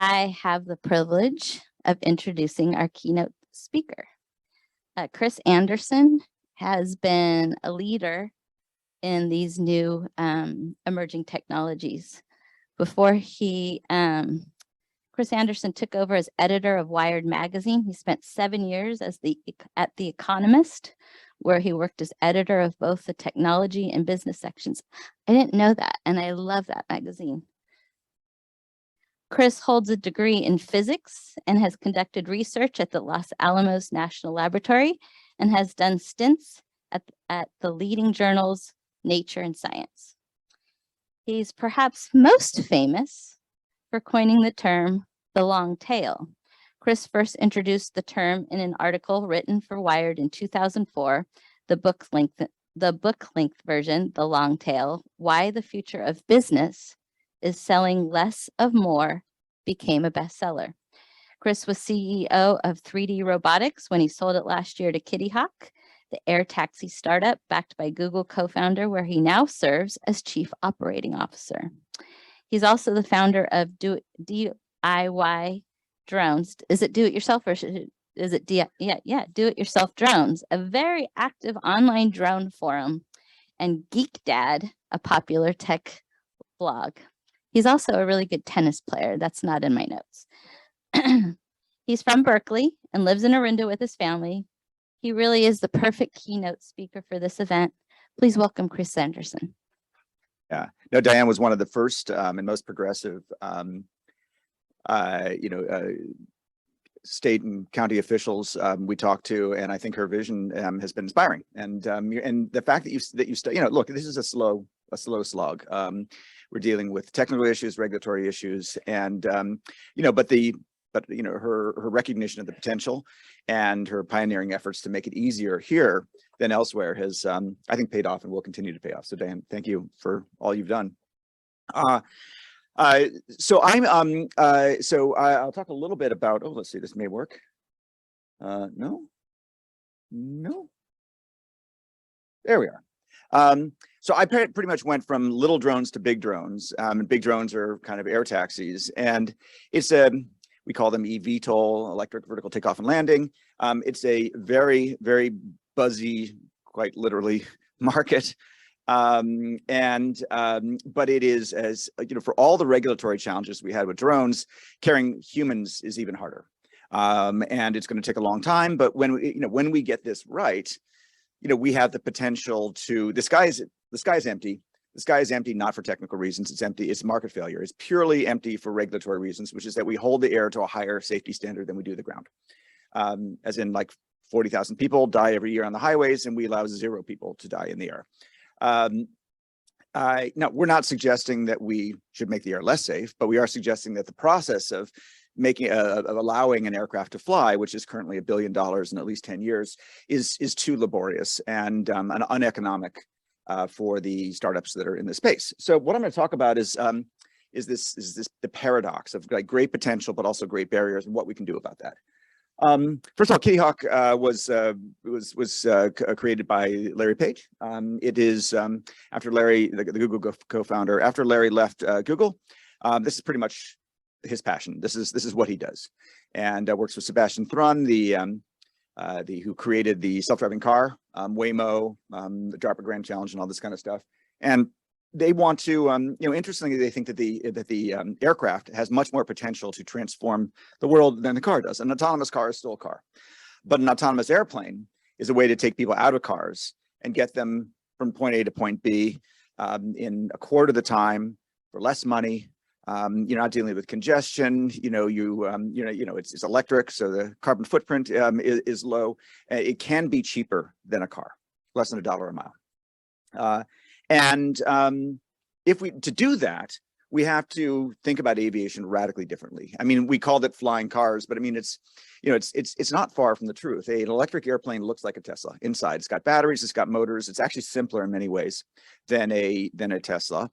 I have the privilege of introducing our keynote speaker. Chris Anderson has been a leader in these new emerging technologies. Before Chris Anderson took over as editor of Wired magazine. He spent 7 years at The Economist, where he worked as editor of both the technology and business sections. I didn't know that, and I love that magazine. Chris holds a degree in physics and has conducted research at the Los Alamos National Laboratory and has done stints at the leading journals Nature and Science. He's perhaps most famous for coining the term the long tail. Chris first introduced the term in an article written for Wired in 2004, the book length version, The Long Tail, Why the Future of Business is Selling Less of More, became a bestseller. Chris was CEO of 3D Robotics when he sold it last year to Kittyhawk, the air taxi startup backed by Google co-founder, where he now serves as Chief Operating Officer. He's also the founder of DIY Drones. Is it do-it-yourself or is it do-it-yourself drones, a very active online drone forum, and Geek Dad, a popular tech blog. He's also a really good tennis player. That's not in my notes. He's from Berkeley and lives in Orinda with his family. He really is the perfect keynote speaker for this event. Please welcome Chris Anderson. Yeah, no, Diane was one of the first and most progressive, state and county officials we talked to, and I think her vision has been inspiring. And the fact that you look, this is a slow slog. We're dealing with technical issues, regulatory issues, and her recognition of the potential and her pioneering efforts to make it easier here than elsewhere has, I think, paid off and will continue to pay off. So, Dan, thank you for all you've done. So I'll talk a little bit about. Oh, let's see, this may work. No. There we are. So I pretty much went from little drones to big drones. And big drones are kind of air taxis, and it's we call them eVTOL, electric vertical takeoff and landing. It's a very, very buzzy, quite literally, market. But it is, as for all the regulatory challenges we had with drones, carrying humans is even harder. And it's going to take a long time. But when we get this right, we have the potential to. The sky is empty. The sky is empty not for technical reasons. It's empty. It's market failure. It's purely empty for regulatory reasons, which is that we hold the air to a higher safety standard than we do the ground. As in, like 40,000 people die every year on the highways, and we allow 0 people to die in the air. Now, we're not suggesting that we should make the air less safe, but we are suggesting that the process of allowing an aircraft to fly, which is currently $1 billion in at least 10 years, is too laborious and uneconomic for the startups that are in this space. So what I'm going to talk about is the paradox of like great potential, but also great barriers, and what we can do about that. First of all, Kittyhawk was created by Larry Page. It is after Larry, the Google co-founder, after Larry left Google. This is pretty much his passion. This is what he does, and works with Sebastian Thrun, who created the self-driving car, Waymo, the DARPA Grand Challenge, and all this kind of stuff. And they want to, interestingly, they think that the aircraft has much more potential to transform the world than the car does. An autonomous car is still a car, but an autonomous airplane is a way to take people out of cars and get them from point A to point B in a quarter of the time for less money. You're not dealing with congestion. It's electric, so the carbon footprint is low. It can be cheaper than a car, less than $1 a mile. To do that, we have to think about aviation radically differently. I mean, we called it flying cars, but I mean, it's not far from the truth. An electric airplane looks like a Tesla inside. It's got batteries, it's got motors. It's actually simpler in many ways than a Tesla.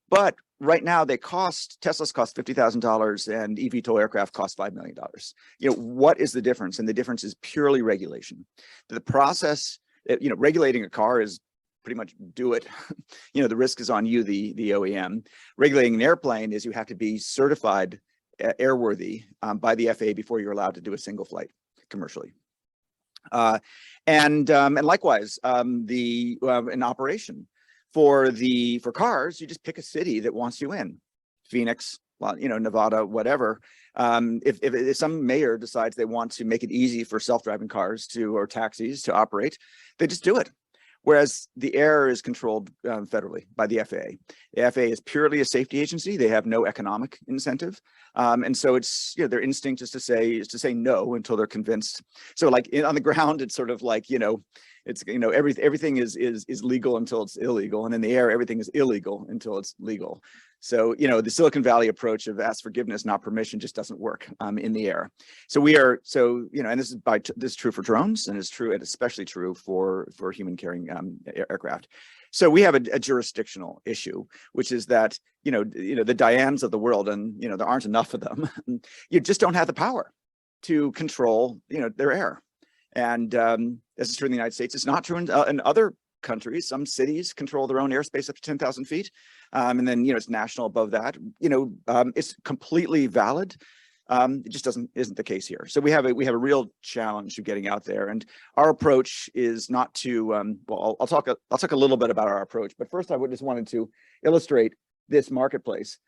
But right now, Teslas cost $50,000 and eVTOL aircraft cost $5 million. What is the difference? And the difference is purely regulation. The process, regulating a car is pretty much do it. The risk is on you, the OEM. Regulating an airplane is you have to be certified airworthy by the FAA before you're allowed to do a single flight commercially. And likewise, in operation for cars, you just pick a city that wants you in, Phoenix, well, you know, Nevada, whatever. If some mayor decides they want to make it easy for self-driving cars or taxis to operate, they just do it. Whereas the air is controlled federally by the FAA. The FAA is purely a safety agency. They have no economic incentive. And so it's, you know, their instinct is to say no until they're convinced. So like on the ground, it's sort of like, you know, it's, you know, everything is legal until it's illegal. And in the air, everything is illegal until it's legal. So, you know, the Silicon Valley approach of ask forgiveness, not permission, just doesn't work in the air. So you know, and this is true for drones, and it's true, and especially true for human carrying aircraft. So we have a jurisdictional issue, which is that, you know, the Dianes of the world, and, you know, there aren't enough of them. You just don't have the power to control, you know, their air. And this is true in the United States. It's not true in other countries. Some cities control their own airspace up to 10,000 feet. And then, you know, it's national above that. You know, it's completely valid. It just isn't the case here. So we have a real challenge of getting out there. And our approach is not to, well, I'll talk a little bit about our approach, but first I just wanted to illustrate this marketplace.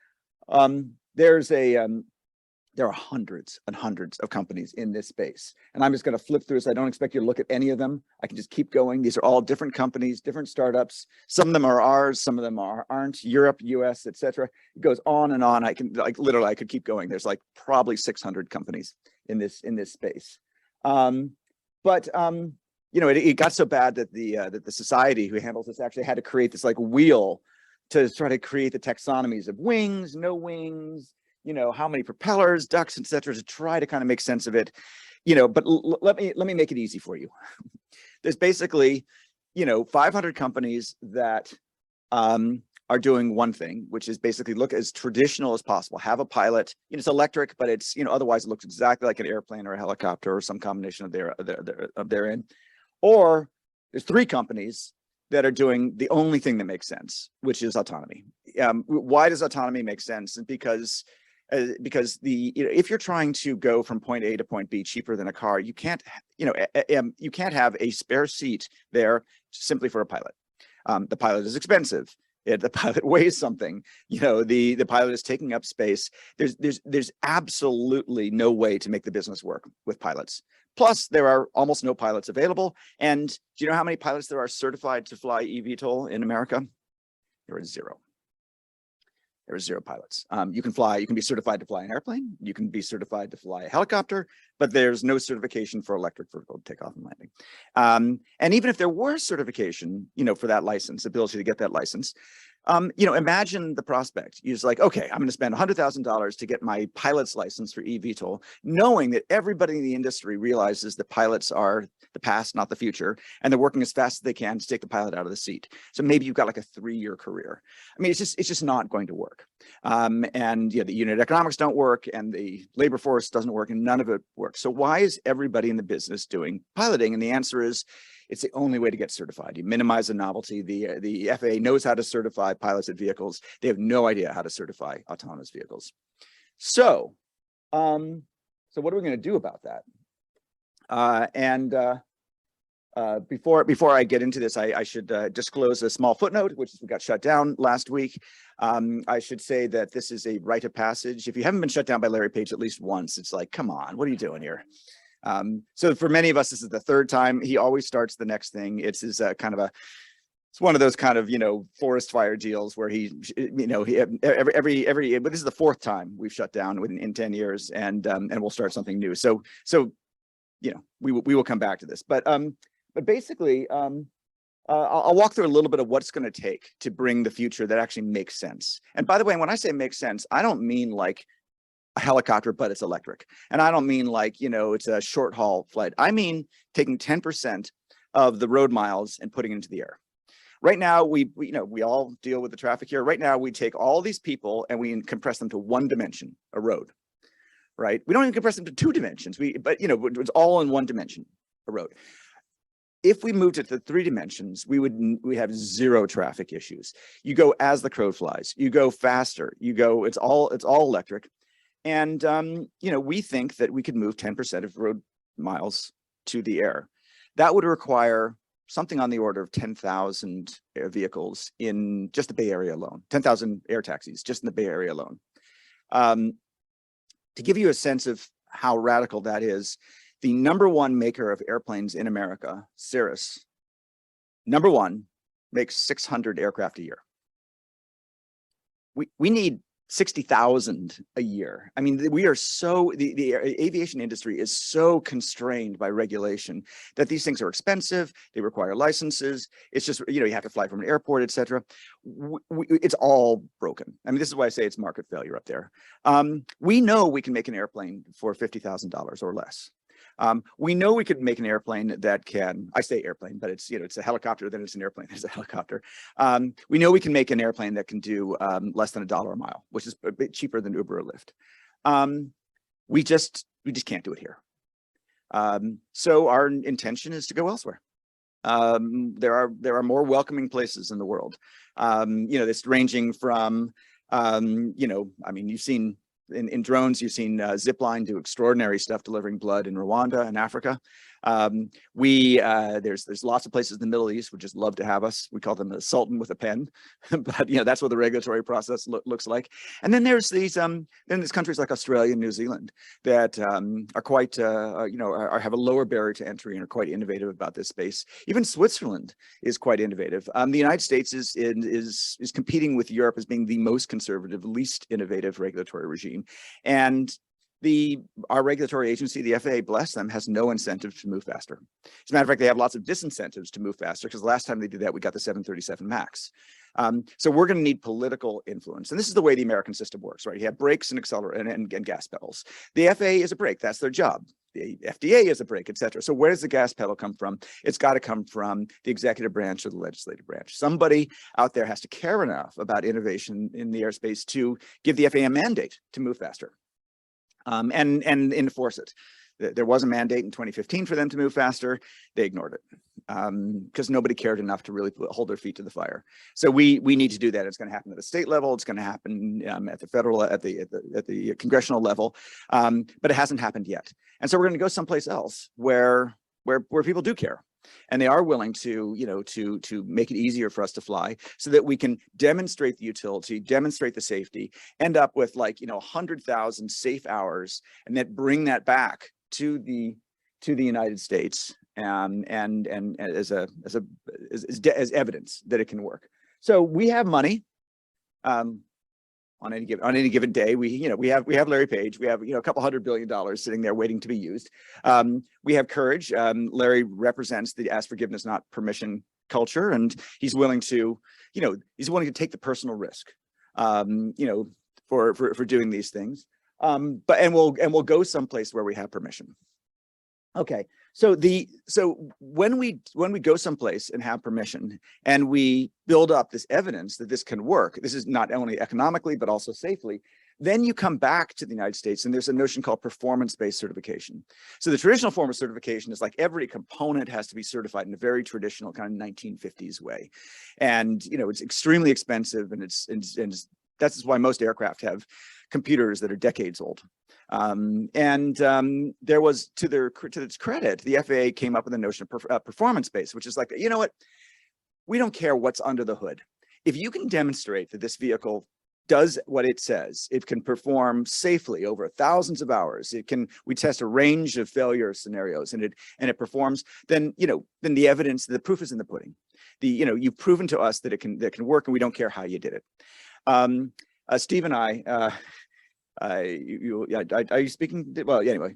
There are hundreds and hundreds of companies in this space. And I'm just going to flip through this. I don't expect you to look at any of them. I can just keep going. These are all different companies, different startups. Some of them are ours, some of them aren't. Europe, US, etc. It goes on and on. I can, like, literally, I could keep going. There's like probably 600 companies in this space. You know, it got so bad that the society who handles this actually had to create this like wheel to try to create the taxonomies of wings, no wings, you know, how many propellers, ducts, etc., to try to kind of make sense of it, you know. But let me make it easy for you. There's basically, you know, 500 companies that are doing one thing, which is basically look as traditional as possible. Have a pilot. You know, it's electric, but it's, you know, otherwise it looks exactly like an airplane or a helicopter or some combination of therein. Or there's 3 companies that are doing the only thing that makes sense, which is autonomy. Why does autonomy make sense? Because if you're trying to go from point A to point B cheaper than a car, you can't, you know, you can't have a spare seat there simply for a pilot. The pilot is expensive. The pilot weighs something. You know, the pilot is taking up space. There's absolutely no way to make the business work with pilots. Plus, there are almost no pilots available. And do you know how many pilots there are certified to fly eVTOL in America? There are 0. There are 0 pilots. You can be certified to fly an airplane. You can be certified to fly a helicopter, but there's no certification for electric vertical takeoff and landing. And even if there were certification, you know, for that license, ability to get that license, you know, imagine the prospect. You're just like, okay, I'm going to spend $100,000 to get my pilot's license for eVTOL, knowing that everybody in the industry realizes that pilots are the past, not the future, and they're working as fast as they can to take the pilot out of the seat. So maybe you've got like a 3-year career. I mean, it's just not going to work. And yeah, the unit economics don't work, and the labor force doesn't work, and none of it works. So why is everybody in the business doing piloting? And the answer is, it's the only way to get certified. You minimize the novelty. The FAA knows how to certify piloted vehicles. They have no idea how to certify autonomous vehicles. So what are we going to do about that? Before I get into this, I should disclose a small footnote, which is we got shut down last week. I should say that this is a rite of passage. If you haven't been shut down by Larry Page at least once, it's like, come on, what are you doing here? So for many of us, this is the 3rd time. He always starts the next thing. It's one of those kind of, you know, forest fire deals where he, you know, but this is the 4th time we've shut down in 10 years, and we'll start something new. So, you know, we will come back to this, but basically, I'll walk through a little bit of what's going to take to bring the future that actually makes sense. And by the way, when I say makes sense, I don't mean like a helicopter, but it's electric. And I don't mean like, you know, it's a short haul flight. I mean taking 10% of the road miles and putting it into the air. Right now, we all deal with the traffic here. Right now, we take all these people and we compress them to 1 dimension, a road, right? We don't even compress them to 2 dimensions. But you know, it's all in 1 dimension, a road. If we moved it to 3 dimensions, we have 0 traffic issues. You go as the crow flies. You go faster. You go. It's all electric. And, you know, we think that we could move 10% of road miles to the air. That would require something on the order of 10,000 vehicles in just the Bay Area alone, 10,000 air taxis just in the Bay Area alone. To give you a sense of how radical that is, the #1 maker of airplanes in America, Cirrus, #1, makes 600 aircraft a year. We need 60,000 a year. I mean, we are so, the aviation industry is so constrained by regulation that these things are expensive. They require licenses. It's just, you know, you have to fly from an airport, et cetera. It's all broken. I mean, this is why I say it's market failure up there. We know we can make an airplane for $50,000 or less. We know we could make an airplane that can, I say airplane, but it's, you know, it's a helicopter, then it's an airplane, it's a helicopter. We know we can make an airplane that can do less than $1 a mile, which is a bit cheaper than Uber or Lyft. We just can't do it here. So our intention is to go elsewhere. There are more welcoming places in the world. You know, this ranging from, you know, I mean, you've seen in drones, you've seen Zipline do extraordinary stuff delivering blood in Rwanda and Africa. There's lots of places in the Middle East would just love to have us. We call them the Sultan with a pen, but you know, that's what the regulatory process looks like. And then there's countries like Australia and New Zealand that are quite, you know, have a lower barrier to entry and are quite innovative about this space. Even Switzerland is quite innovative. The United States is competing with Europe as being the most conservative, least innovative regulatory regime. And our regulatory agency, the FAA, bless them, has no incentive to move faster. As a matter of fact, they have lots of disincentives to move faster, because the last time they did that, we got the 737 MAX. So we're going to need political influence. And this is the way the American system works, right? You have brakes and accelerator and gas pedals. The FAA is a brake. That's their job. The FDA is a brake, et cetera. So where does the gas pedal come from? It's got to come from the executive branch or the legislative branch. Somebody out there has to care enough about innovation in the airspace to give the FAA a mandate to move faster. And enforce it. There was a mandate in 2015 for them to move faster. They ignored it because nobody cared enough to really hold their feet to the fire. So we need to do that. It's going to happen at the state level. It's going to happen at the federal, at the congressional level, but it hasn't happened yet. And so we're going to go someplace else where people do care. And they are willing to, you know, to make it easier for us to fly so that we can demonstrate the utility, demonstrate the safety, end up with, like, you know, 100,000 safe hours, and then bring that back to the United States and as evidence that it can work. So we have money. On any given day, we have Larry Page, we have, you know, a couple $100 billion sitting there waiting to be used. We have courage. Larry represents the ask forgiveness, not permission culture, and he's willing to, you know, take the personal risk, you know, for doing these things. And we'll go someplace where we have permission. Okay, so when we go someplace and have permission and we build up this evidence that this can work, this is not only economically but also safely, then you come back to the United States and there's a notion called performance-based certification. So the traditional form of certification is like every component has to be certified in a very traditional kind of 1950s way, and you know, it's extremely expensive, and that's why most aircraft have computers that are decades old. There was, to its credit, the FAA came up with a notion of performance-based, which is like, you know what, we don't care what's under the hood. If you can demonstrate that this vehicle does what it says, it can perform safely over thousands of hours, we test a range of failure scenarios, and it performs, then, you know, then the evidence, the proof is in the pudding. You know, you've proven to us that it can work, and we don't care how you did it. Steve and I, are you speaking? Well, anyway,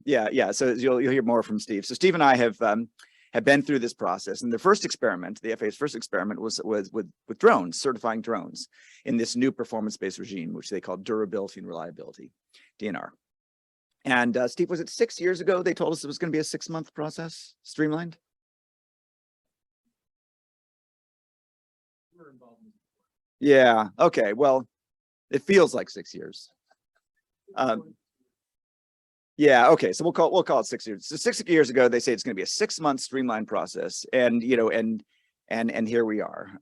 yeah. So you'll hear more from Steve. So Steve and I have been through this process, and the first experiment, the FAA's first experiment, was with drones, certifying drones in this new performance-based regime, which they call durability and reliability, DNR. And Steve, was it 6 years ago they told us it was going to be a 6-month process, streamlined? Yeah. Okay. Well, it feels like 6 years. Yeah. Okay. So we'll call it 6 years. So 6 years ago, they say it's going to be a 6-month streamlined process, and you know, and here we are.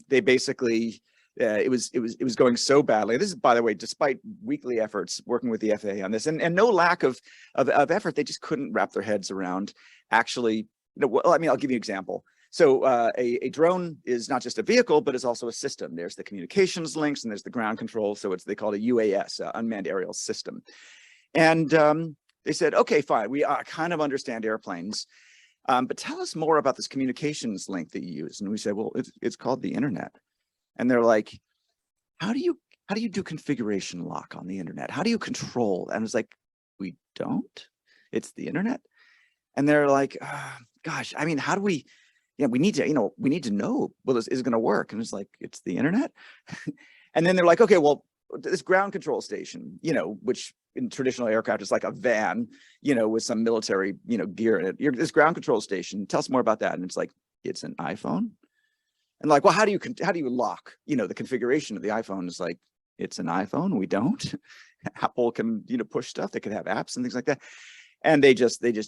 They basically, it was going so badly. This is, by the way, despite weekly efforts working with the FAA on this, and no lack of effort, they just couldn't wrap their heads around actually. Well, I mean, I'll give you an example. So a drone is not just a vehicle, but it's also a system. There's the communications links and there's the ground control. So they call it a UAS, unmanned aerial system. And they said, okay, fine, we kind of understand airplanes, but tell us more about this communications link that you use. And we said, well, it's called the internet. And they're like, how do you do configuration lock on the internet? How do you control? And it's like, we don't. It's the internet. And they're like, gosh, I mean, how do we? Yeah, we need to know, well, is it going to work? And it's like, it's the internet. And then they're like, okay, well, this ground control station, which in traditional aircraft is like a van, with some military, gear in it. This ground control station, tell us more about that. And it's like, it's an iPhone. And like, well, how do you lock, the configuration of the iPhone? Is like, it's an iPhone. We don't. Apple can, push stuff. They could have apps and things like that. And they just didn't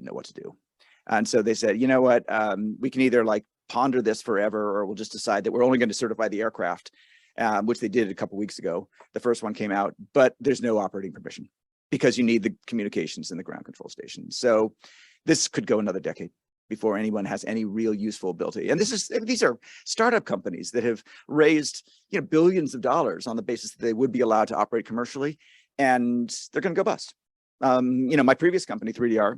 know what to do. And so they said, you know what, we can either like ponder this forever, or we'll just decide that we're only going to certify the aircraft, which they did a couple of weeks ago. The first one came out, but there's no operating permission because you need the communications in the ground control station. So this could go another decade before anyone has any real useful ability. And these are startup companies that have raised, billions of dollars on the basis that they would be allowed to operate commercially, and they're going to go bust. My previous company, 3DR,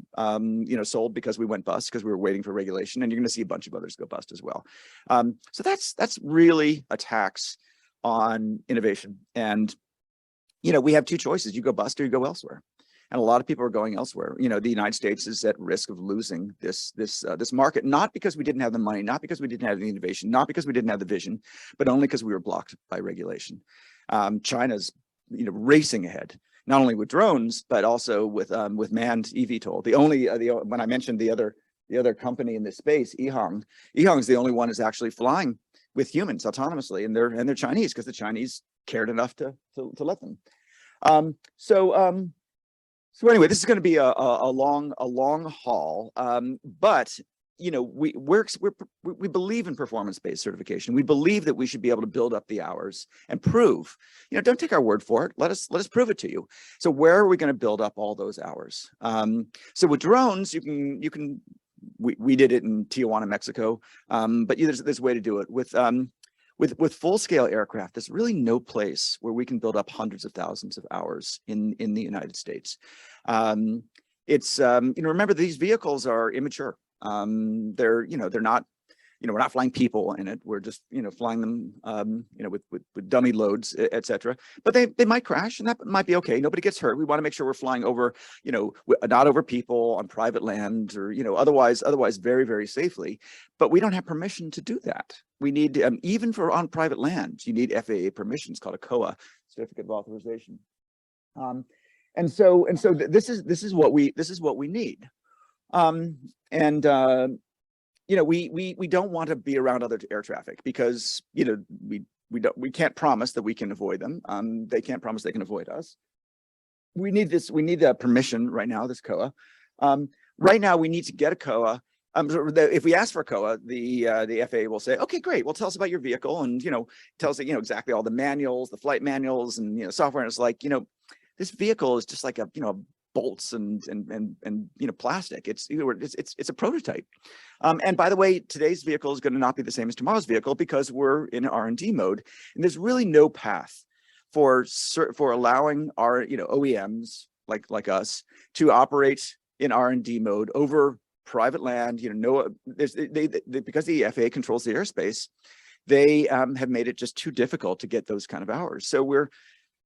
sold because we went bust because we were waiting for regulation, and you're going to see a bunch of others go bust as well. So that's really a tax on innovation. And, we have two choices: you go bust or you go elsewhere. And a lot of people are going elsewhere. The United States is at risk of losing this market, not because we didn't have the money, not because we didn't have the innovation, not because we didn't have the vision, but only because we were blocked by regulation. China's, racing ahead, not only with drones, but also with manned eVTOL. When I mentioned the other company in this space, EHang is the only one who's actually flying with humans autonomously, and they're Chinese because the Chinese cared enough to let them. So anyway, this is going to be a long haul, but we believe in performance-based certification. We believe that we should be able to build up the hours and prove. Don't take our word for it. Let us prove it to you. So where are we going to build up all those hours? So with drones, we did it in Tijuana, Mexico, but there's a way to do it with full-scale aircraft. There's really no place where we can build up hundreds of thousands of hours in the United States. Remember, these vehicles are immature. They're not, we're not flying people in it. We're just, flying them, with dummy loads, et cetera. But they might crash, and that might be okay. Nobody gets hurt. We want to make sure we're flying over, not over people on private land, or, otherwise very, very safely. But we don't have permission to do that. We need, even for on private land, you need FAA permissions called a COA, Certificate of Authorization. So this is what we need. We don't want to be around other air traffic because, we can't promise that we can avoid them. They can't promise they can avoid us. We need the permission right now, this COA. Right now we need to get a COA. If we ask for a COA, the FAA will say, okay, great. Well, tell us about your vehicle, and, tell us, exactly all the manuals, the flight manuals, and, software. And it's like, this vehicle is just like bolts and plastic. It's a prototype. And by the way, today's vehicle is going to not be the same as tomorrow's vehicle because we're in R&D mode, and there's really no path for allowing our OEMs like us to operate in R&D mode over private land. Because the FAA controls the airspace, they have made it just too difficult to get those kind of hours. So we're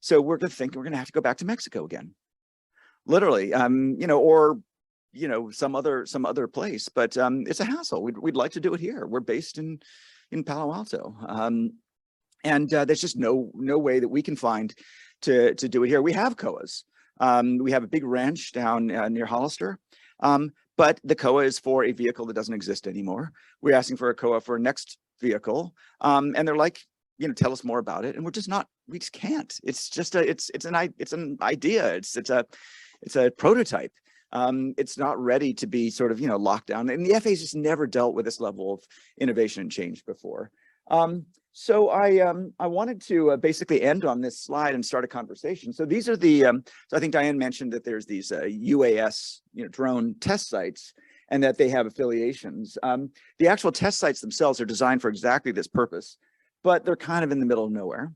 going to think we're going to have to go back to Mexico again. Literally, or some other place, but it's a hassle. We'd like to do it here. We're based in Palo Alto, and there's just no way that we can find to do it here. We have COAs. We have a big ranch down near Hollister, but the COA is for a vehicle that doesn't exist anymore. We're asking for a COA for a next vehicle, and they're like, tell us more about it, and we just can't. It's just it's an idea. It's a prototype. It's not ready to be sort of, locked down. And the FAA's just never dealt with this level of innovation and change before. So I wanted to basically end on this slide and start a conversation. So these are the so I think Diane mentioned that there's these UAS, drone test sites, and that they have affiliations. The actual test sites themselves are designed for exactly this purpose, but they're kind of in the middle of nowhere.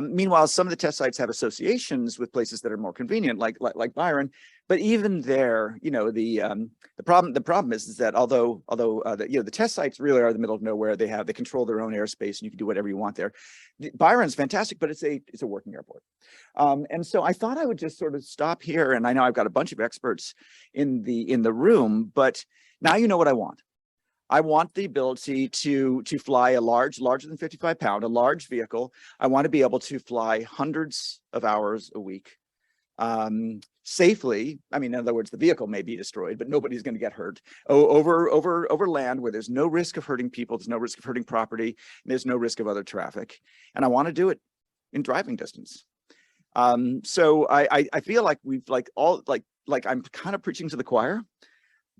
Meanwhile, some of the test sites have associations with places that are more convenient, like Byron. But even there, the problem is that although the test sites really are the middle of nowhere, they control their own airspace, and you can do whatever you want there. Byron's fantastic, but it's a working airport. And so I thought I would just sort of stop here. And I know I've got a bunch of experts in the room, but now you know what I want. I want the ability to fly a larger than 55 pound, a large vehicle. I want to be able to fly hundreds of hours a week safely. I mean, in other words, the vehicle may be destroyed, but nobody's going to get hurt over land where there's no risk of hurting people. There's no risk of hurting property. And there's no risk of other traffic. And I want to do it in driving distance. So I feel like I'm kind of preaching to the choir.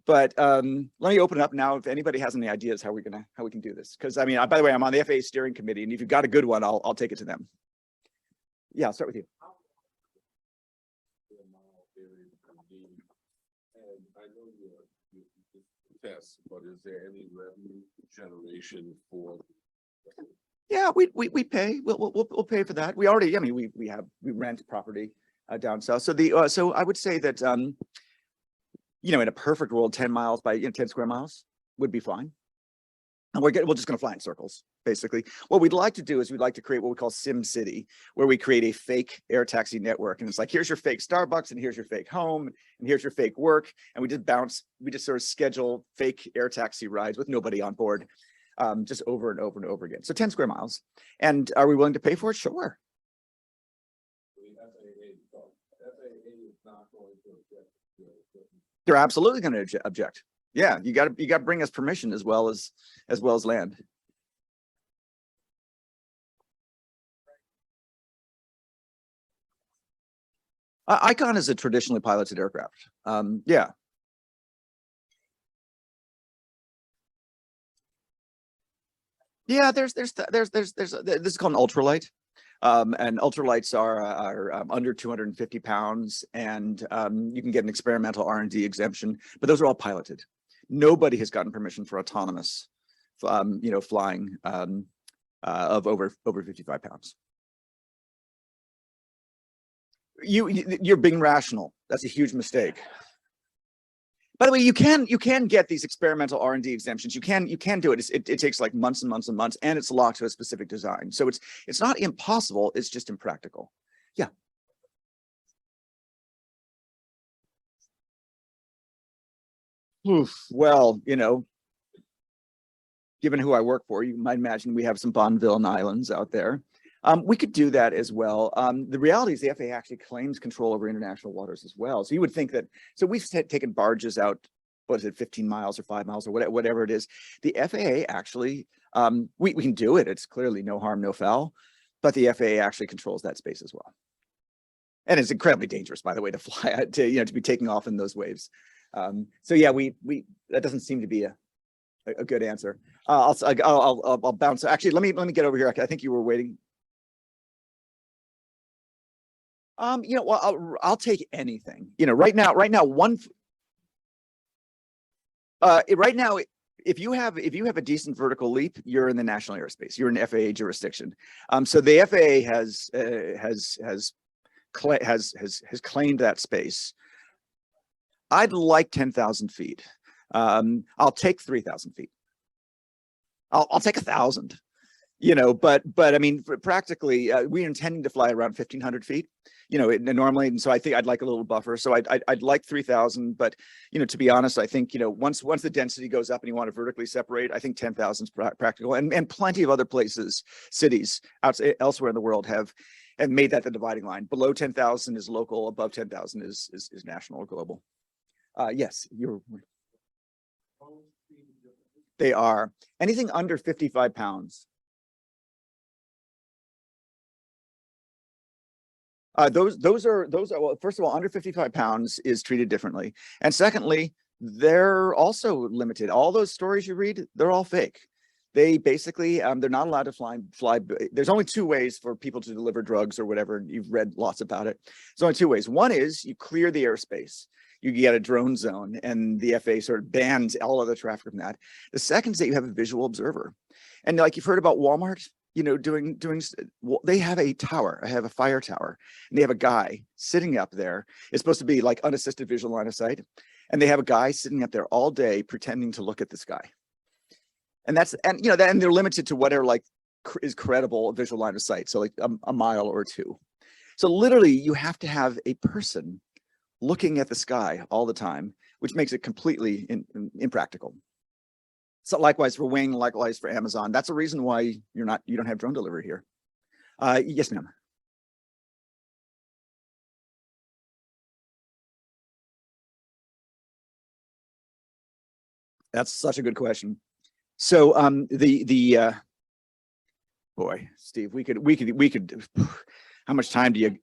But let me open it up now. If anybody has any ideas how we can do this, because I mean, by the way, I'm on the FAA steering committee, and if you've got a good one, I'll take it to them. Yeah, I'll start with you. And I know you test, but is there any revenue generation for? Yeah, we pay. We'll pay for that. We already. I mean, we rent property down south. So so I would say that in a perfect world, 10 miles by 10 square miles would be fine. And we're just going to fly in circles, basically. What we'd like to do is we'd like to create what we call Sim City, where we create a fake air taxi network. And it's like, here's your fake Starbucks, and here's your fake home, and here's your fake work. And we just sort of schedule fake air taxi rides with nobody on board, just over and over and over again. So 10 square miles. And are we willing to pay for it? Sure. They're absolutely going to object. Yeah, you got to bring us permission as well as land. Icon is a traditionally piloted aircraft. Yeah. Yeah, this is called an ultralight. And ultralights are under 250 pounds, and you can get an experimental R&D exemption, but those are all piloted. Nobody has gotten permission for autonomous, flying of over 55 pounds. You're being rational. That's a huge mistake. By the way, you can get these experimental R&D exemptions. You can do it. It takes like months and months and months, and it's locked to a specific design. So it's not impossible. It's just impractical. Yeah. Oof, well, given who I work for, you might imagine we have some Bonneville Islands out there. We could do that as well. The reality is the FAA actually claims control over international waters as well. So you would think that, so we've taken barges out, what is it, 15 miles or 5 miles or whatever it is. The FAA actually, we can do it. It's clearly no harm, no foul, but the FAA actually controls that space as well. And it's incredibly dangerous, by the way, to fly, to be taking off in those waves. So yeah, that doesn't seem to be a good answer. I'll bounce. Actually, let me get over here. I think you were waiting. Well, I'll take anything. Right now, right now, if you have a decent vertical leap, you're in the national airspace. You're in FAA jurisdiction. So the FAA has claimed that space. I'd like 10,000 feet. I'll take 3,000 feet. I'll take 1,000. But I mean, practically, we're intending to fly around 1,500 feet. Normally, and so I think I'd like a little buffer. So I'd like 3,000, but to be honest, I think once the density goes up and you want to vertically separate, I think 10,000 is practical, and plenty of other places, cities elsewhere in the world have made that the dividing line. Below 10,000 is local, above 10,000 is national or global. Yes, they are anything under 55 pounds. Those are well, first of all, under 55 pounds is treated differently. And secondly, they're also limited. All those stories you read, they're all fake. They basically, they're not allowed to fly. There's only two ways for people to deliver drugs or whatever. You've read lots about it. There's only two ways. One is you clear the airspace. You get a drone zone and the FAA sort of bans all other traffic from that. The second is that you have a visual observer. And like you've heard about Walmart, you know, they have a tower, I have a fire tower, and they have a guy sitting up there. It's supposed to be like unassisted visual line of sight. And they have a guy sitting up there all day pretending to look at this guy. And you know, and they're limited to whatever like is credible visual line of sight. So like a mile or two. So literally you have to have a person looking at the sky all the time, which makes it completely impractical. So likewise for Wing, likewise for Amazon. That's a reason why you don't have drone delivery here. Yes, ma'am. That's such a good question. So boy, Steve, we could how much time do you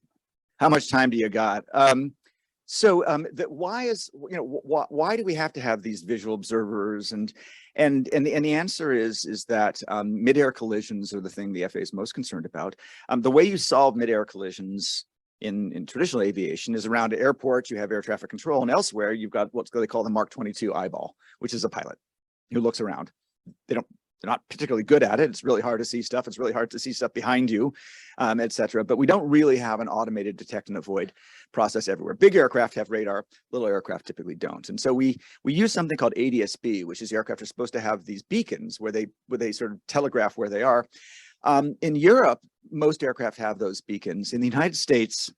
got? Why do we have to have these visual observers? And the answer is that mid-air collisions are the thing the FAA is most concerned about. The way you solve mid-air collisions in traditional aviation is around airports. You have air traffic control, and elsewhere you've got what they call the Mark 22 eyeball, which is a pilot who looks around. They're not particularly good at it. It's really hard to see stuff. It's really hard to see stuff behind you, et cetera. But we don't really have an automated detect and avoid process everywhere. Big aircraft have radar, little aircraft typically don't. And so we use something called ADS-B, which is the aircraft are supposed to have these beacons where they sort of telegraph where they are. In Europe, most aircraft have those beacons. In the United States,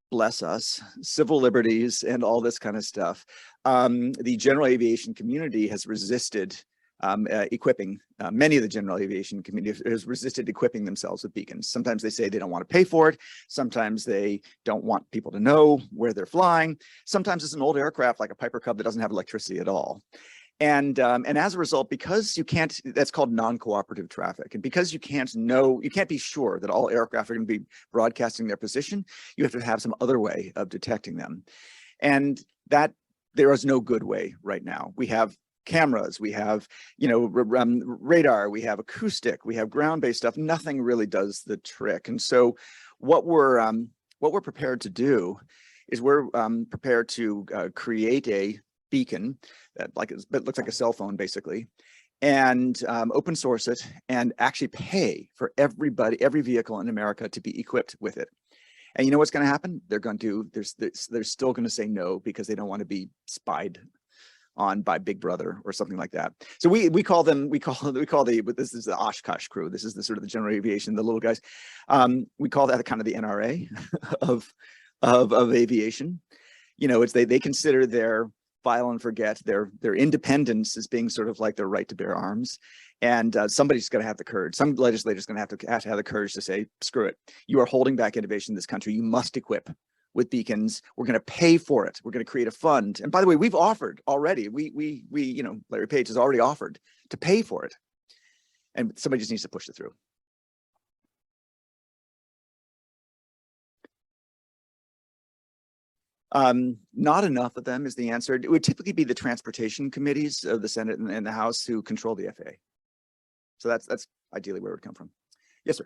bless us, civil liberties and all this kind of stuff. The general aviation community has resisted equipping, many of the general aviation community has resisted equipping themselves with beacons. Sometimes they say they don't want to pay for it. Sometimes they don't want people to know where they're flying. Sometimes it's an old aircraft like a Piper Cub that doesn't have electricity at all. And as a result, because you can't, that's called non-cooperative traffic. And because you can't be sure that all aircraft are going to be broadcasting their position, you have to have some other way of detecting them. And that there is no good way right now. We have cameras, we have, you know, radar, we have acoustic, we have ground-based stuff. Nothing really does the trick. And so what we're prepared to do is we're prepared to create a beacon that looks like a cell phone basically, and open source it and actually pay for every vehicle in America to be equipped with it. And you know what's going to happen? They're still going to say no because they don't want to be spied on by Big Brother or something like that. So we call this is the Oshkosh crew. This is the sort of the general aviation, the little guys. We call that kind of the NRA of aviation. You know, it's they consider their file and forget, their independence as being sort of like their right to bear arms. And somebody's going to have the courage. Some legislator's going to have the courage to say, screw it. You are holding back innovation in this country. You must equip with beacons. We're going to pay for it. We're going to create a fund. And by the way, we've offered already. We you know, Larry Page has already offered to pay for it. And somebody just needs to push it through. Not enough of them is the answer. It would typically be the transportation committees of the Senate and the House who control the FAA. So that's ideally where it would come from. Yes, sir.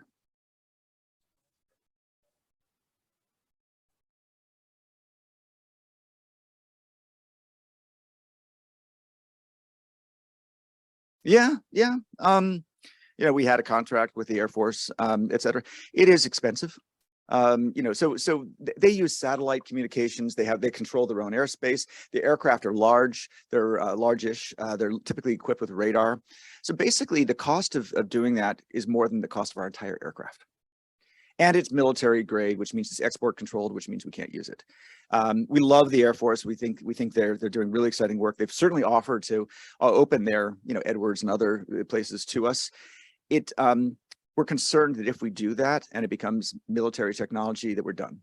Yeah. You know, we had a contract with the Air Force, et cetera. It is expensive. You know, so they use satellite communications. They control their own airspace. The aircraft are large. They're large-ish. They're typically equipped with radar. So basically, the cost of doing that is more than the cost of our entire aircraft. And it's military grade, which means it's export controlled, which means we can't use it. We love the Air Force. We think they're doing really exciting work. They've certainly offered to open their, you know, Edwards and other places to us. We're concerned that if we do that and it becomes military technology, that we're done.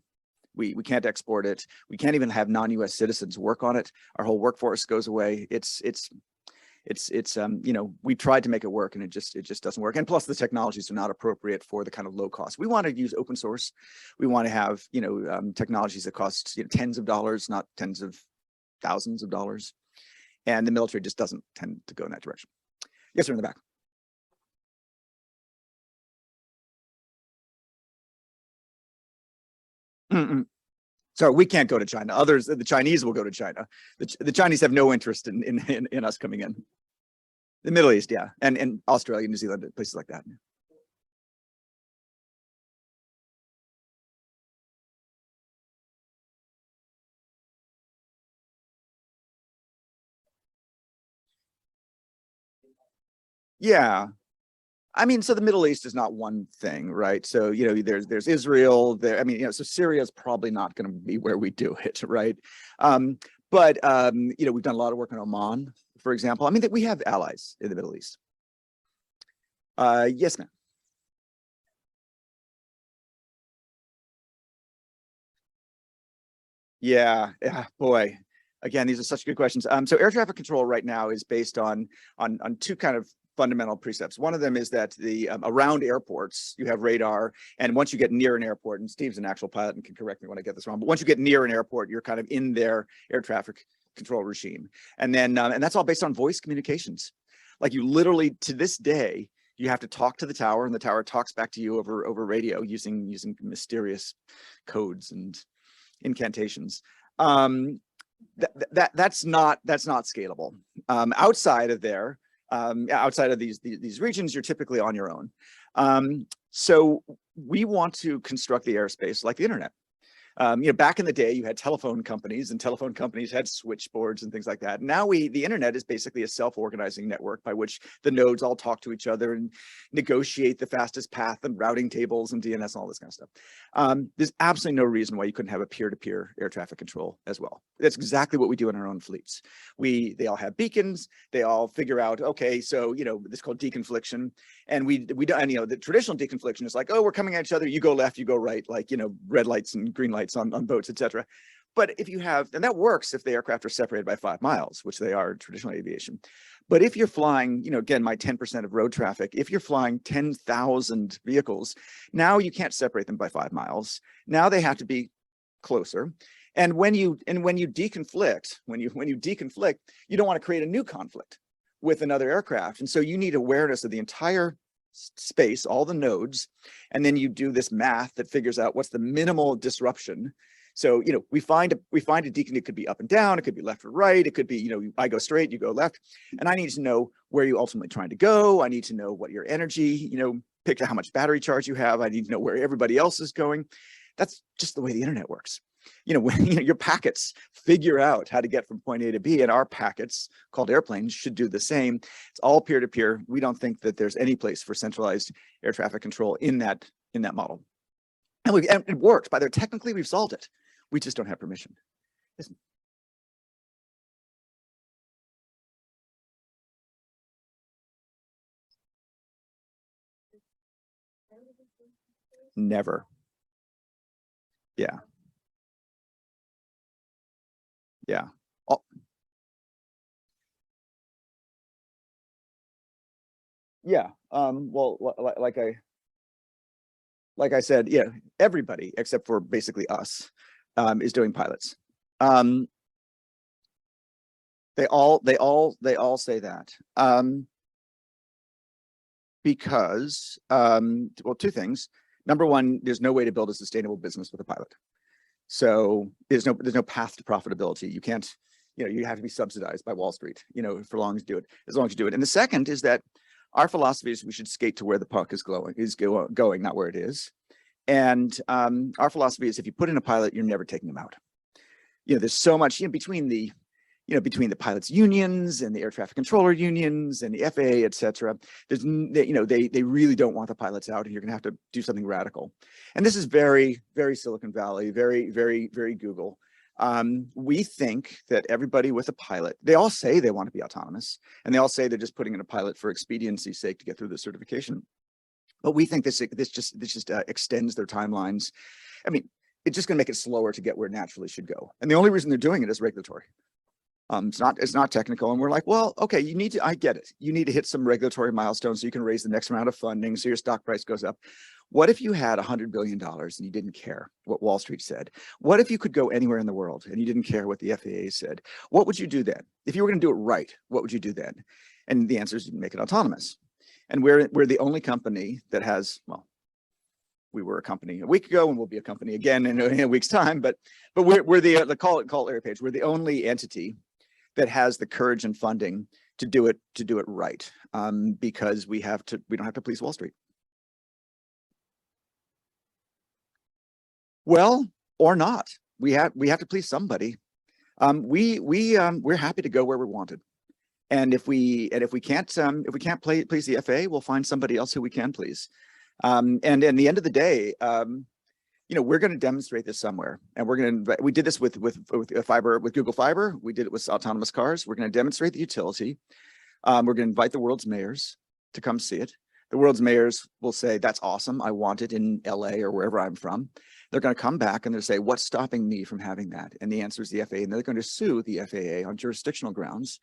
We can't export it. We can't even have non-US citizens work on it. Our whole workforce goes away. It's you know, we tried to make it work and it just doesn't work. And plus the technologies are not appropriate for the kind of low cost. We want to use open source. We want to have, you know, technologies that cost, you know, tens of dollars, not tens of thousands of dollars. And the military just doesn't tend to go in that direction. Yes, sir, in the back. So we can't go to China. Others, the Chinese will go to China. The Chinese have no interest in us coming in. The Middle East, yeah, and Australia, New Zealand, places like that. Yeah. I mean, so the Middle East is not one thing, right? So, you know, there's Israel there. I mean, you know, so Syria is probably not going to be where we do it, right? But you know, we've done a lot of work in Oman, for example. I mean, that we have allies in the Middle East. Yes, ma'am. Yeah, boy. Again, these are such good questions. So air traffic control right now is based on two kind of fundamental precepts. One of them is that the around airports, you have radar, and once you get near an airport, and Steve's an actual pilot and can correct me when I get this wrong, but once you get near an airport, you're kind of in their air traffic control regime. And then, and that's all based on voice communications. Like you literally, to this day, you have to talk to the tower, and the tower talks back to you over radio using mysterious codes and incantations. That's not scalable. Outside of there, outside of these regions, you're typically on your own. So we want to construct the airspace like the internet. You know, back in the day, you had telephone companies, and telephone companies had switchboards and things like that. Now the internet is basically a self-organizing network by which the nodes all talk to each other and negotiate the fastest path and routing tables and DNS and all this kind of stuff. There's absolutely no reason why you couldn't have a peer-to-peer air traffic control as well. That's exactly what we do in our own fleets. They all have beacons. They all figure out, okay, so, you know, this is called deconfliction. And we don't, and, you know, the traditional deconfliction is like, oh, we're coming at each other. You go left, you go right, like, you know, red lights and green lights on boats, etc. But if you have, and that works if the aircraft are separated by 5 miles, which they are traditional aviation. But if you're flying, you know, again, my 10% of road traffic, if you're flying 10,000 vehicles, now you can't separate them by 5 miles. Now they have to be closer. And when you deconflict, when you deconflict, you don't want to create a new conflict with another aircraft. And so you need awareness of the entire space, all the nodes, and then you do this math that figures out what's the minimal disruption. So, you know, we find a deacon. It could be up and down, it could be left or right, it could be, you know, I go straight, you go left, and I need to know where you're ultimately trying to go. I need to know what your energy, you know, pick how much battery charge you have. I need to know where everybody else is going. That's just the way the internet works. You know, when your packets figure out how to get from point A to B, and our packets called airplanes should do the same. It's all peer-to-peer. We don't think that there's any place for centralized air traffic control in that model. And it works. By there, technically we've solved it. We just don't have permission. Never. Yeah. Yeah. Yeah. Well, like I said, yeah, everybody except for basically us is doing pilots. They all say that. Because well, two things. Number one, there's no way to build a sustainable business with a pilot. So there's no path to profitability. You can't, you know, you have to be subsidized by Wall Street, you know, for long as you do it. And the second is that our philosophy is we should skate to where the puck is going, not where it is. And our philosophy is if you put in a pilot, you're never taking them out. You know, there's so much, you know, between the pilots unions and the air traffic controller unions and the FAA, et cetera, there's, you know, they really don't want the pilots out, and you're gonna have to do something radical. And this is very, very Silicon Valley, very, very, very Google. We think that everybody with a pilot, they all say they want to be autonomous, and they all say they're just putting in a pilot for expediency's sake to get through the certification. But we think this just extends their timelines. I mean, it's just gonna make it slower to get where it naturally should go. And the only reason they're doing it is regulatory. It's not technical. And we're like, well, okay, I get it. You need to hit some regulatory milestones so you can raise the next round of funding so your stock price goes up. What if you had $100 billion and you didn't care what Wall Street said? What if you could go anywhere in the world and you didn't care what the FAA said? What would you do then? If you were going to do it right, what would you do then? And the answer is you make it autonomous. And we're the only company that has, well, we were a company a week ago and we'll be a company again in a week's time, but we're the call it Larry Page. We're the only entity that has the courage and funding to do it right, because we don't have to please Wall Street. Well, or not. We have to please somebody. We're happy to go where we're wanted. And if we can't please the FAA, we'll find somebody else who we can please. And in the end of the day, we're going to demonstrate this somewhere, and we did this with Google Fiber. We did it with autonomous cars. We're going to demonstrate the utility. We're going to invite the world's mayors to come see it. The world's mayors will say, that's awesome. I want it in LA or wherever I'm from. They're going to come back and they'll say, what's stopping me from having that? And the answer is the FAA, and they're going to sue the FAA on jurisdictional grounds.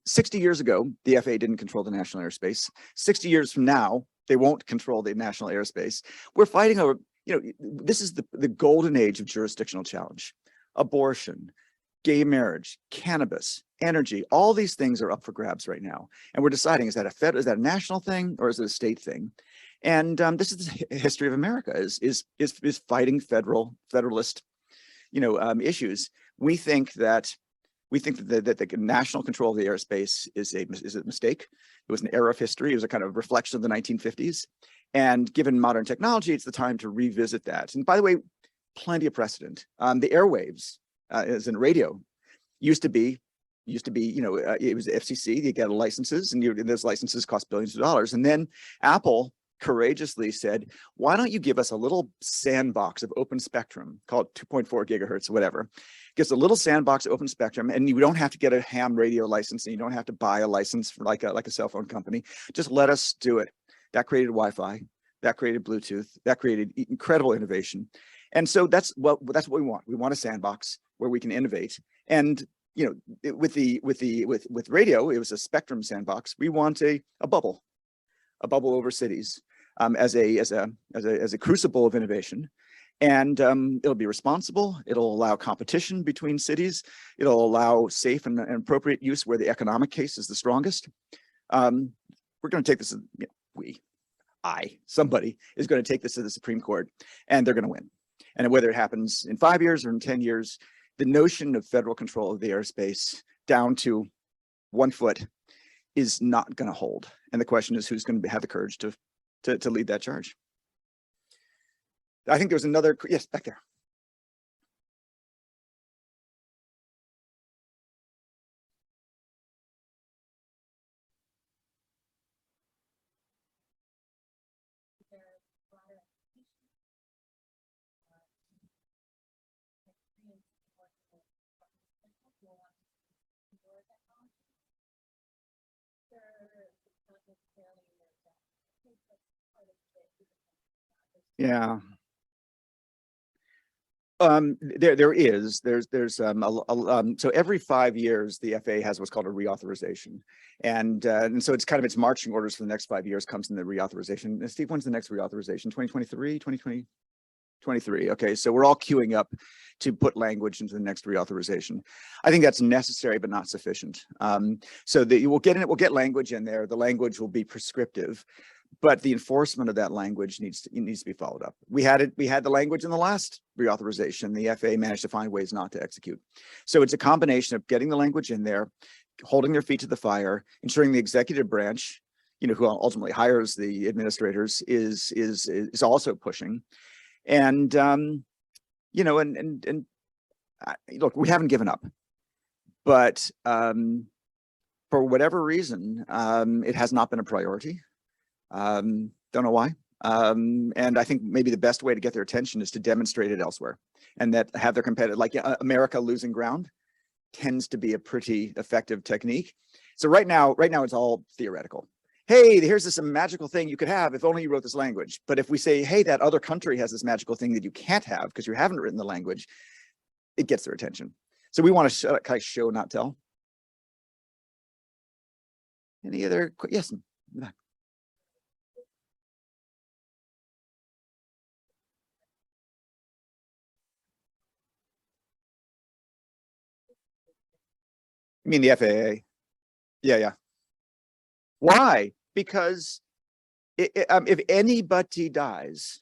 60 years ago, the FAA didn't control the national airspace. 60 years from now, they won't control the national airspace. We're fighting over, this is the golden age of jurisdictional challenge. Abortion, gay marriage, cannabis, energy, all these things are up for grabs right now. And we're deciding, is that a national thing or is it a state thing? And this is the history of America, is fighting federalist, issues. We think that the national control of the airspace is a mistake. It was an era of history. It was a kind of reflection of the 1950s. And given modern technology, it's the time to revisit that. And by the way, plenty of precedent. The airwaves, as in radio, used to be, it was the FCC. You get licenses, and those licenses cost billions of dollars. And then Apple courageously said, why don't you give us a little sandbox of open spectrum called 2.4 gigahertz, whatever. Gives a little sandbox of open spectrum, and you don't have to get a ham radio license, and you don't have to buy a license for like a cell phone company. Just let us do it. That created Wi-Fi, that created Bluetooth, that created incredible innovation. And so that's what we want. We want a sandbox where we can innovate. And with radio, it was a spectrum sandbox. We want a bubble over cities, as a crucible of innovation. And it'll be responsible. It'll allow competition between cities. It'll allow safe and appropriate use where the economic case is the strongest. We're going to take this, somebody is going to take this to the Supreme Court, and they're going to win. And whether it happens in 5 years or in 10 years, the notion of federal control of the airspace down to 1 foot is not going to hold. And the question is, who's going to have the courage to lead that charge? I think there's another, yes, back there. Yeah. So every 5 years, the FAA has what's called a reauthorization. And so it's kind of its marching orders for the next 5 years comes in the reauthorization. And Steve, when's the next reauthorization? 2023, 2023. Okay, so we're all queuing up to put language into the next reauthorization. I think that's necessary, but not sufficient. So that we'll get language in there. The language will be prescriptive, but the enforcement of that language needs to be followed up. We had the language in the last reauthorization. The FAA managed to find ways not to execute. So it's a combination of getting the language in there, holding their feet to the fire, ensuring the executive branch, who ultimately hires the administrators, is also pushing. And look, we haven't given up, but for whatever reason, it has not been a priority. Don't know why. And I think maybe the best way to get their attention is to demonstrate it elsewhere, and that have their competitive, like America losing ground tends to be a pretty effective technique. So right now it's all theoretical. Hey, here's this magical thing you could have if only you wrote this language. But if we say, hey, that other country has this magical thing that you can't have because you haven't written the language, it gets their attention. So we want to kind of show, not tell. Any other? Yes. You mean the FAA? Yeah. Why? Because if anybody dies,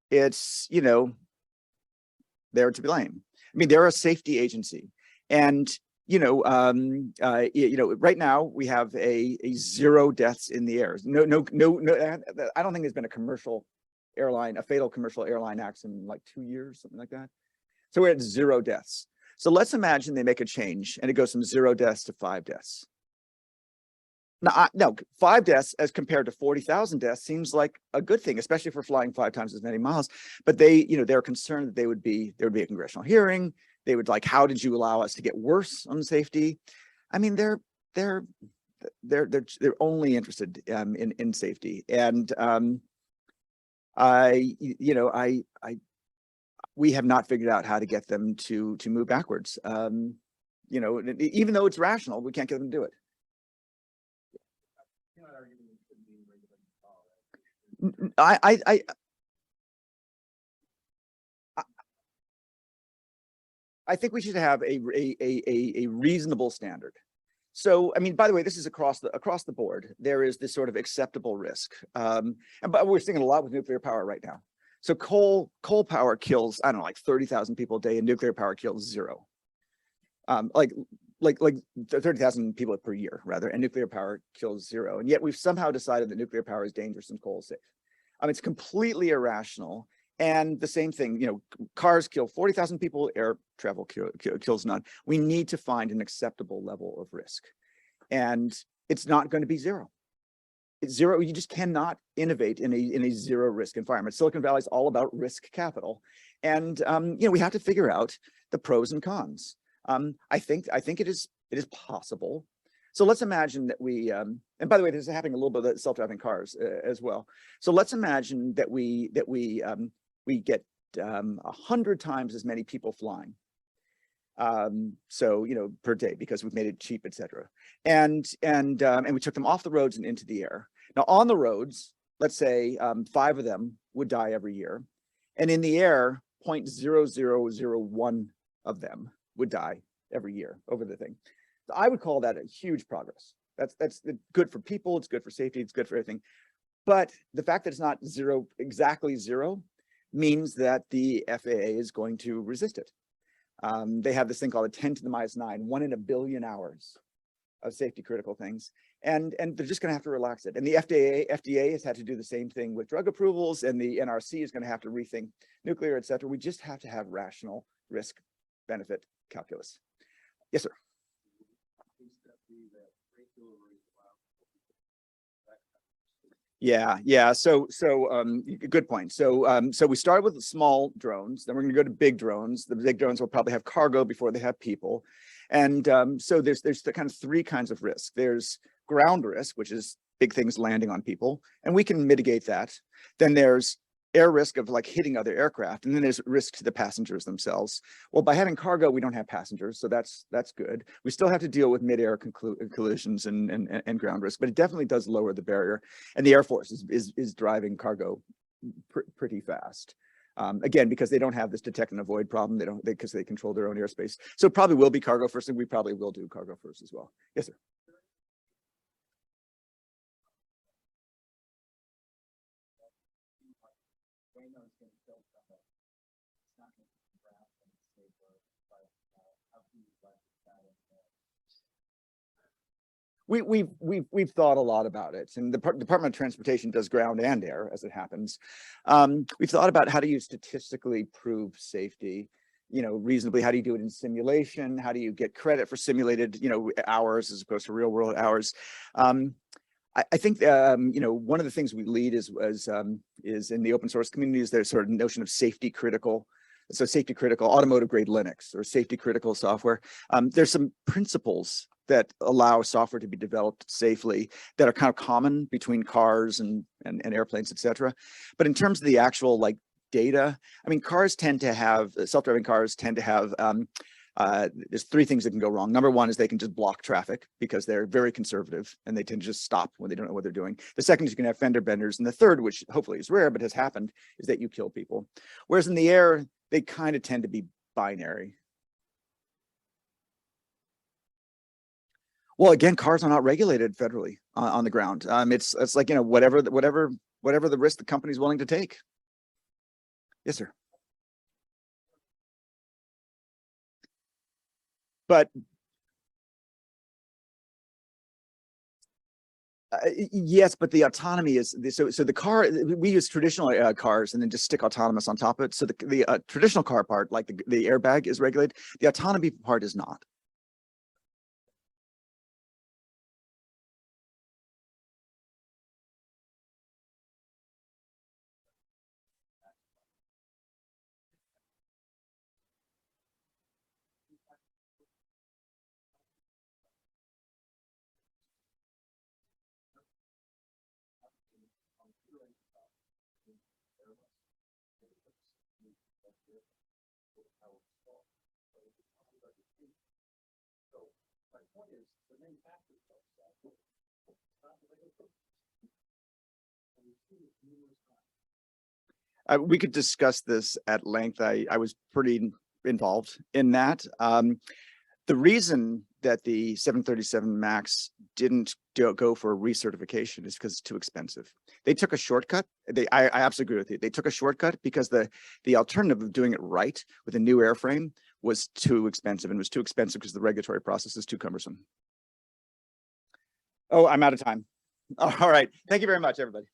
it's, you know, they're to blame. I mean, they're a safety agency, and right now we have a 0 deaths in the air. No. I don't think there's been a fatal commercial airline accident in like 2 years, something like that. So we're at 0 deaths. So let's imagine they make a change and it goes from 0 deaths to 5 deaths. No, 5 deaths as compared to 40,000 deaths seems like a good thing, especially for flying 5 times as many miles. But they're concerned that there would be a congressional hearing. They would like, how did you allow us to get worse on safety? I mean, they're only interested in safety, and we have not figured out how to get them to move backwards. Even though it's rational, we can't get them to do it. I think we should have a reasonable standard. So, I mean, by the way, this is across the board. There is this sort of acceptable risk, but we're seeing it a lot with nuclear power right now. So coal power kills, I don't know, like 30,000 people a day, and nuclear power kills 0. Like 30,000 people per year, rather, and nuclear power kills 0. And yet we've somehow decided that nuclear power is dangerous and coal is safe. It's completely irrational. And the same thing, cars kill 40,000 people, air travel kills none. We need to find an acceptable level of risk. And it's not going to be 0. It's 0. You just cannot innovate in a 0 risk environment. Silicon Valley is all about risk capital. And, we have to figure out the pros and cons. I think it is possible. So let's imagine that we, and by the way, this is happening a little bit with self-driving cars as well. So let's imagine that we get 100 times as many people flying. Per day, because we've made it cheap, etc. And we took them off the roads and into the air. Now on the roads, let's say 5 of them would die every year, and in the air, 0.0001 of them would die every year over the thing. So I would call that a huge progress. That's good for people. It's good for safety. It's good for everything. But the fact that it's not exactly 0 means that the FAA is going to resist it. They have this thing called a 10 to the minus 9, 1 in a billion hours of safety critical things. And they're just going to have to relax it. And the FDA has had to do the same thing with drug approvals, and the NRC is going to have to rethink nuclear, et cetera. We just have to have rational risk benefit calculus. Yes, sir. Yeah. So good point. So we start with the small drones, then we're going to go to big drones. The big drones will probably have cargo before they have people. And so there's the kind of 3 kinds of risk. There's ground risk, which is big things landing on people, and we can mitigate that. Then there's air risk of like hitting other aircraft, and then there's risk to the passengers themselves. Well, by having cargo, we don't have passengers, so that's good. We still have to deal with mid-air collisions and ground risk, but it definitely does lower the barrier. And the Air Force is driving cargo pretty fast. Again, because they don't have this detect and avoid problem. Because they control their own airspace. So it probably will be cargo first, and we probably will do cargo first as well. Yes, sir. We've thought a lot about it, and the Department of Transportation does ground and air, as it happens. We've thought about how do you statistically prove safety, reasonably. How do you do it in simulation? How do you get credit for simulated, hours as opposed to real world hours? I think one of the things we lead is in the open source community is there's sort of notion of safety critical. So safety critical automotive grade Linux or safety critical software. There's some principles that allow software to be developed safely that are kind of common between cars and airplanes, et cetera. But in terms of the actual like data, I mean, self-driving cars tend to have, there's 3 things that can go wrong. Number 1 is they can just block traffic because they're very conservative and they tend to just stop when they don't know what they're doing. The second is you can have fender benders. And the third, which hopefully is rare, but has happened, is that you kill people. Whereas in the air, they kind of tend to be binary. Well, again, cars are not regulated federally on the ground. It's like, whatever the risk the company's willing to take. Yes, sir. But yes, but the autonomy is so the car, we use traditional cars and then just stick autonomous on top of it. So the traditional car part, like the airbag, is regulated. The autonomy part is not. We could discuss this at length. I was pretty involved in that. The reason that the 737 MAX didn't go for a recertification is because it's too expensive. They took a shortcut. I absolutely agree with you. They took a shortcut because the alternative of doing it right with a new airframe was too expensive, and was too expensive because the regulatory process is too cumbersome. Oh, I'm out of time. All right. Thank you very much, everybody.